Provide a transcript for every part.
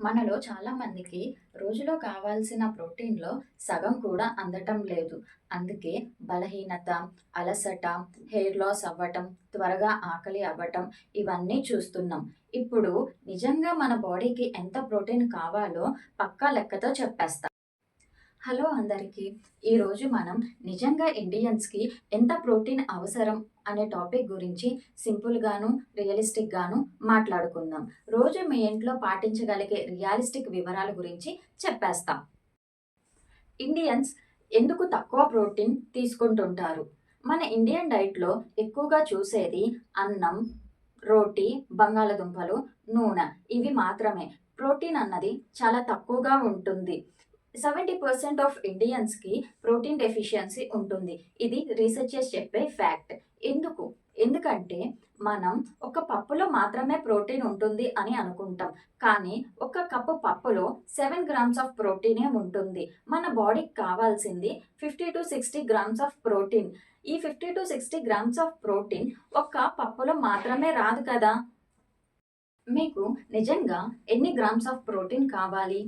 మనలో చాలా మందికి రోజులో కావాల్సిన ప్రోటీన్‌లో సగం కూడా అందటం లేదు. అందుకే బలహీనత, అలసట, హెయిర్ లాస్ అవ్వటం, త్వరగా ఆకలి అవ్వటం ఇవన్నీ చూస్తున్నాం. ఇప్పుడు నిజంగా మన బాడీకి ఎంత ప్రోటీన్ కావాలో పక్కా లెక్కతో చెప్పేస్తా. హలో అందరికీ. ఈరోజు మనం నిజంగా ఇండియన్స్‌కి ఎంత ప్రోటీన్ అవసరం అనే టాపిక్ గురించి సింపుల్‌గాను, రియలిస్టిక్‌గాను మాట్లాడుకుందాం. రోజు మీ ఇంట్లో పాటించగలిగే రియాలిస్టిక్ వివరాల గురించి చెప్పేస్తా. ఇండియన్స్ ఎందుకు తక్కువ ప్రోటీన్ తీసుకుంటుంటారు? మన ఇండియన్ డైట్‌లో ఎక్కువగా చూసేది అన్నం, రోటీ, బంగాళదుంపలు, నూనె ఇవి మాత్రమే. ప్రోటీన్ అన్నది చాలా తక్కువగా ఉంటుంది. 70% ఆఫ్ ఇండియన్స్‌కి ప్రోటీన్ డెఫిషియన్సీ ఉంటుంది. ఇది రీసెర్చర్స్ చెప్పే ఫ్యాక్ట్. ఎందుకు? ఎందుకంటే మనం ఒక పప్పులో మాత్రమే ప్రోటీన్ ఉంటుంది అని అనుకుంటాం. కానీ ఒక కప్పు పప్పులో 7 గ్రామ్స్ ఆఫ్ ప్రోటీనే ఉంటుంది. మన బాడీకి కావాల్సింది 50-60 గ్రామ్స్ ఆఫ్ ప్రోటీన్. ఈ 50-60 గ్రామ్స్ ఆఫ్ ప్రోటీన్ ఒక్క పప్పులో మాత్రమే రాదు కదా! మీకు నిజంగా ఎన్ని గ్రామ్స్ ఆఫ్ ప్రోటీన్ కావాలి?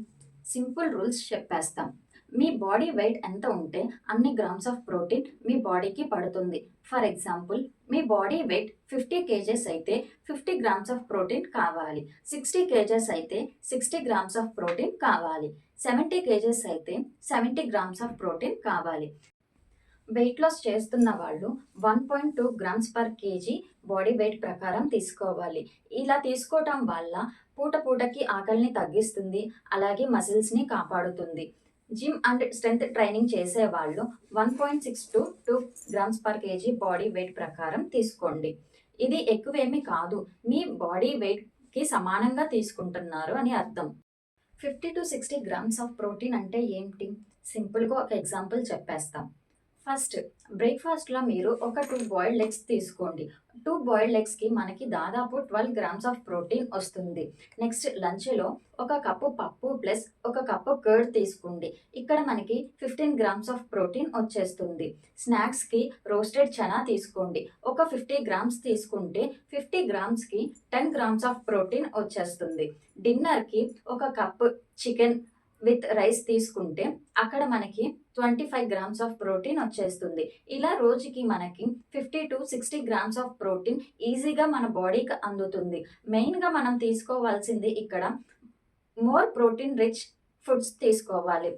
సింపుల్ రూల్స్ చెప్పేస్తాం. మీ బాడీ వెయిట్ ఎంత ఉంటే అన్ని గ్రామ్స్ ఆఫ్ ప్రోటీన్ మీ బాడీకి పడుతుంది. For example me body weight 50 kgs అయితే 50 గ్రామ్స్ ఆఫ్ ప్రోటీన్ కావాలి. 60 కేజెస్ అయితే 60 గ్రామ్స్ ఆఫ్ ప్రోటీన్ కావాలి. 70 కేజెస్ అయితే 70 గ్రామ్స్ ఆఫ్ ప్రోటీన్ కావాలి. వెయిట్ లాస్ చేస్తున్న వాళ్ళు 1.2 grams per KG body weight ప్రకారం తీసుకోవాలి. ఇలా తీసుకోవటం వల్ల పూట పూటకి ఆకలిని తగ్గిస్తుంది. అలాగే మసిల్స్‌ని కాపాడుతుంది. జిమ్ అండ్ స్ట్రెంత్ ట్రైనింగ్ చేసేవాళ్ళు 1.6-2 grams per KG body weight ప్రకారం తీసుకోండి. ఇది ఎక్కువేమీ కాదు. మీ బాడీ వెయిట్‌కి సమానంగా తీసుకుంటున్నారు అని అర్థం. 50-60 గ్రామ్స్ ఆఫ్ ప్రోటీన్ అంటే ఏంటి? సింపుల్‌గా ఒక ఎగ్జాంపుల్ చెప్పేస్తాం. ఫస్ట్ బ్రేక్‌ఫాస్ట్‌లో మీరు ఒక 2 బాయిల్డ్ ఎగ్స్ తీసుకోండి. 2 బాయిల్డ్ ఎగ్స్‌కి మనకి దాదాపు 12 గ్రామ్స్ ఆఫ్ ప్రోటీన్ వస్తుంది. నెక్స్ట్ లంచ్‌లో ఒక కప్పు పప్పు ప్లస్ ఒక కప్పు కర్డ్ తీసుకోండి. ఇక్కడ మనకి 15 గ్రామ్స్ ఆఫ్ ప్రోటీన్ వచ్చేస్తుంది. స్నాక్స్‌కి రోస్టెడ్ చనా తీసుకోండి. ఒక 50 గ్రామ్స్ తీసుకుంటే 50 గ్రామ్స్‌కి 10 గ్రామ్స్ ఆఫ్ ప్రోటీన్ వచ్చేస్తుంది. డిన్నర్‌కి ఒక కప్పు చికెన్ విత్ రైస్ తీసుకుంటే అక్కడ మనకి 25 గ్రామ్స్ ఆఫ్ ప్రోటీన్ వచ్చేస్తుంది. ఇలా రోజుకి మనకి 50-60 గ్రామ్స్ ఆఫ్ ప్రోటీన్ ఈజీగా మన బాడీకి అందుతుంది. మెయిన్‌గా మనం తీసుకోవాల్సింది ఇక్కడ మోర్ ప్రోటీన్ రిచ్ ఫుడ్స్ తీసుకోవాలి.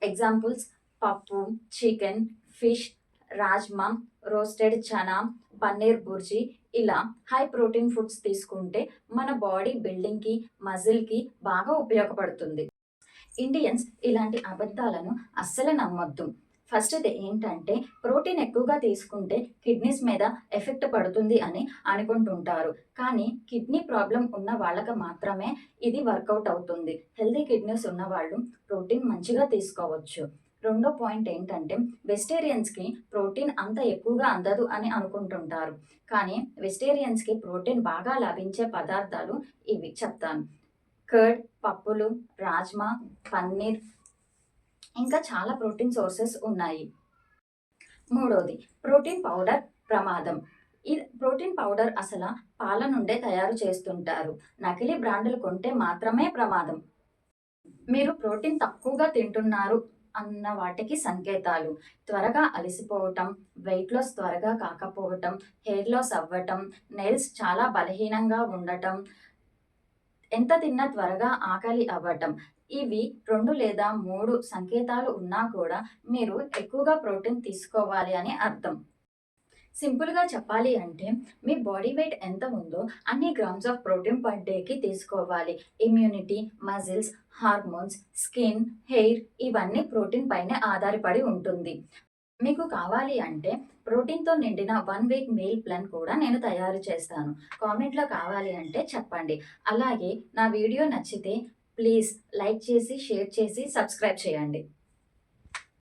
ఎగ్జాంపుల్స్ పప్పు, chicken, fish, rajma, roasted chana, paneer bhurji ఇలా హై ప్రోటీన్ ఫుడ్స్ తీసుకుంటే మన బాడీ బిల్డింగ్‌కి, మజిల్‌కి బాగా ఉపయోగపడుతుంది. ఇండియన్స్ ఇలాంటి అబద్ధాలను అస్సలు నమ్మొద్దు. ఫస్ట్‌ది ఏంటంటే ప్రోటీన్ ఎక్కువగా తీసుకుంటే కిడ్నీస్ మీద ఎఫెక్ట్ పడుతుంది అని అనుకుంటుంటారు. కానీ కిడ్నీ ప్రాబ్లమ్ ఉన్న వాళ్ళకి మాత్రమే ఇది వర్కౌట్ అవుతుంది. హెల్తీ కిడ్నీస్ ఉన్నవాళ్ళు ప్రోటీన్ మంచిగా తీసుకోవచ్చు. రెండో పాయింట్ ఏంటంటే వెజిటేరియన్స్‌కి ప్రోటీన్ అంత ఎక్కువగా అందదు అని అనుకుంటుంటారు. కానీ వెజిటేరియన్స్‌కి ప్రోటీన్ బాగా లభించే పదార్థాలు ఇవి చెప్తాను. కర్డ్, పప్పులు, రాజ్మా, పన్నీర్ ఇంకా చాలా ప్రోటీన్ సోర్సెస్ ఉన్నాయి. మూడోది ప్రోటీన్ పౌడర్ ప్రమాదం. ఈ ప్రోటీన్ పౌడర్ అసల పాల నుండే తయారు చేస్తుంటారు. నకిలీ బ్రాండులు కొంటే మాత్రమే ప్రమాదం. మీరు ప్రోటీన్ తక్కువగా తింటున్నారు అన్న వాటికి సంకేతాలు. త్వరగా అలసిపోవటం, వెయిట్ లాస్ త్వరగా కాకపోవటం, హెయిర్ లాస్ అవ్వటం, నెయిల్స్ చాలా బలహీనంగా ఉండటం, ఎంత తిన్నా త్వరగా ఆకలి అవ్వటం. ఇవి 2 లేదా 3 సంకేతాలు ఉన్నా కూడా మీరు ఎక్కువగా ప్రోటీన్ తీసుకోవాలి అని అర్థం. సింపుల్‌గా చెప్పాలి అంటే మీ బాడీ వెయిట్ ఎంత ఉందో అన్ని గ్రామ్స్ ఆఫ్ ప్రోటీన్ పర్ డేకి తీసుకోవాలి. Immunity, muscles, hormones, skin, hair ఇవన్నీ ప్రోటీన్ పైనే ఆధారపడి ఉంటుంది. మీకు కావాలి అంటే ప్రోటీన్‌తో నిండిన 1 వీక్ మీల్ ప్లాన్ కూడా నేను తయారు చేస్తాను. కామెంట్‌లో కావాలి అంటే చెప్పండి. అలాగే నా వీడియో నచ్చితే ప్లీజ్ లైక్ చేసి, షేర్ చేసి, సబ్స్క్రైబ్ చేయండి.